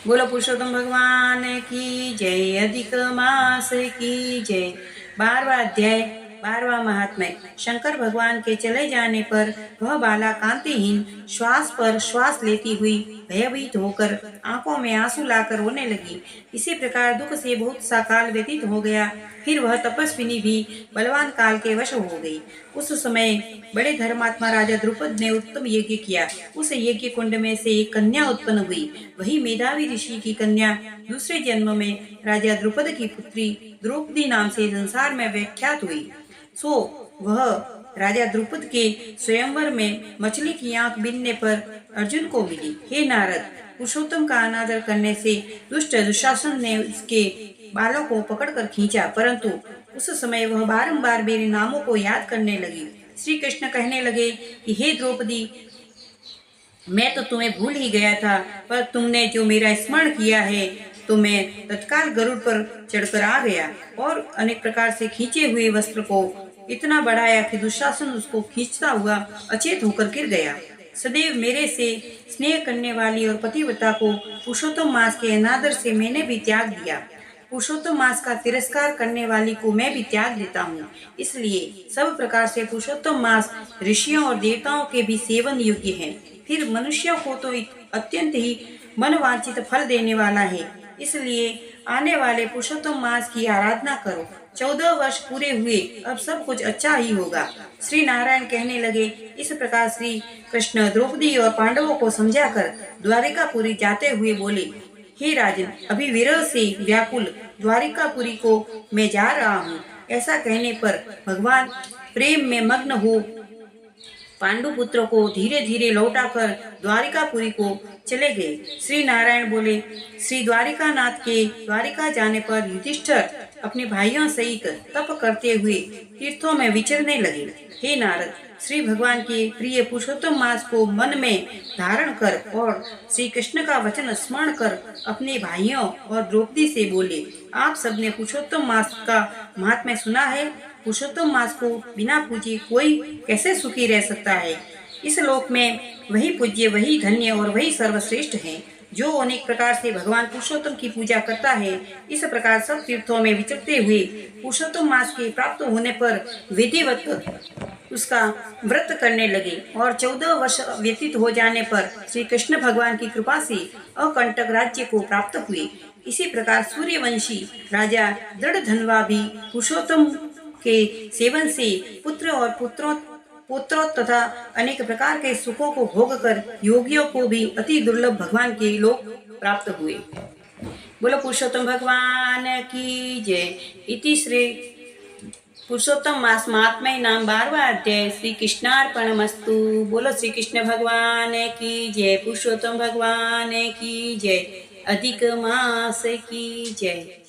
बोलो पुरुषोत्तम भगवान की जय। अधिक मास की जय। 12वां अध्याय 12वां महात्म्य। शंकर भगवान के चले जाने पर वह बाला कांतिहीन श्वास पर श्वास लेती हुई भयभीत होकर आंखों में आंसू लाकर रोने लगी। इसी प्रकार दुख से बहुत सा काल व्यतीत हो गया। फिर वह तपस्विनी भी बलवान काल के वश हो गई। उस समय बड़े धर्मात्मा राजा द्रुपद ने उत्तम यज्ञ किया। उस यज्ञ कुंड में से एक कन्या उत्पन्न हुई। वही मेधावी ऋषि की कन्या दूसरे जन्म में राजा द्रुपद की पुत्री द्रौपदी नाम से संसार में विख्यात हुई। सो वह राजा द्रुपद के स्वयंवर में मछली की आंख बीनने पर अर्जुन को मिली। हे नारद, पुरुषोत्तम का अनादर करने से दुष्ट दुशासन ने उसके बालों को पकड़कर खींचा, परंतु उस समय वह बारंबार मेरे नामों को याद करने लगी। श्री कृष्ण कहने लगे कि हे द्रौपदी, मैं तो तुम्हें भूल ही गया था, पर तुमने जो मेरा स्मरण किया है तो मैं तत्काल गरुड़ पर चढ़कर आ गया और अनेक प्रकार से खींचे हुए वस्त्र को इतना बढ़ाया कि दुशासन उसको खींचता हुआ अचेत होकर गिर गया। सदैव मेरे से स्नेह करने वाली और पतिव्रता को पुरुषोत्तम मास के अनादर से मैंने भी त्याग दिया। पुरुषोत्तम मास का तिरस्कार करने वाली को मैं भी त्याग देता हूँ। इसलिए सब प्रकार से पुरुषोत्तम मास ऋषियों और देवताओं के भी सेवन योग्य है। फिर मनुष्यों को तो अत्यंत ही मनवांछित फल देने वाला है। इसलिए आने वाले पुरुषोत्तम मास की आराधना करो। 14 वर्ष पूरे हुए, अब सब कुछ अच्छा ही होगा। श्री नारायण कहने लगे। इस प्रकार श्री कृष्ण द्रौपदी और पांडवों को समझाकर द्वारिकापुरी जाते हुए बोले, हे राजन, अभी विरह से व्याकुल द्वारिकापुरी को मैं जा रहा हूँ। ऐसा कहने पर भगवान प्रेम में मग्न हो पांडु पुत्रों को धीरे धीरे लौटाकर द्वारिकापुरी को चले गए। श्री नारायण बोले, श्री द्वारिकानाथ के द्वारिका जाने पर युधिष्ठिर अपने भाइयों सहित तप करते हुए तीर्थों में विचरने लगे। हे नारद, श्री भगवान के प्रिय पुरुषोत्तम मास को मन में धारण कर और श्री कृष्ण का वचन स्मरण कर अपने भाइयों और द्रौपदी से बोले, आप सबने पुरुषोत्तम मास का महात्म्य सुना है। पुरुषोत्तम मास को बिना पूजे कोई कैसे सुखी रह सकता है। इस लोक में वही पूज्य, वही धन्य और वही सर्वश्रेष्ठ है जो अनेक प्रकार से भगवान पुरुषोत्तम की पूजा करता है। इस प्रकार सब तीर्थों में विचरते हुए पुरुषोत्तम मास के प्राप्त होने पर विधिवत उसका व्रत करने लगे और 14 वर्ष व्यतीत हो जाने पर श्री कृष्ण भगवान की कृपा से अकंटक राज्य को प्राप्त हुए। इसी प्रकार सूर्यवंशी राजा दृढ़धन्वा भी पुरुषोत्तम के सेवन से पुत्र और पुत्रों तथा अनेक प्रकार के सुखों को भोग कर योगियों को भी अति दुर्लभ भगवान के लोक प्राप्त हुए। बोलो पुरुषोत्तम भगवान की जय। इति श्री पुरुषोत्तम मास महात्म्य नाम 12वां अध्याय श्री कृष्णार्पणमस्तु। बोलो श्री कृष्ण भगवान की जय। पुरुषोत्तम भगवान की जय। अधिक मास की जय।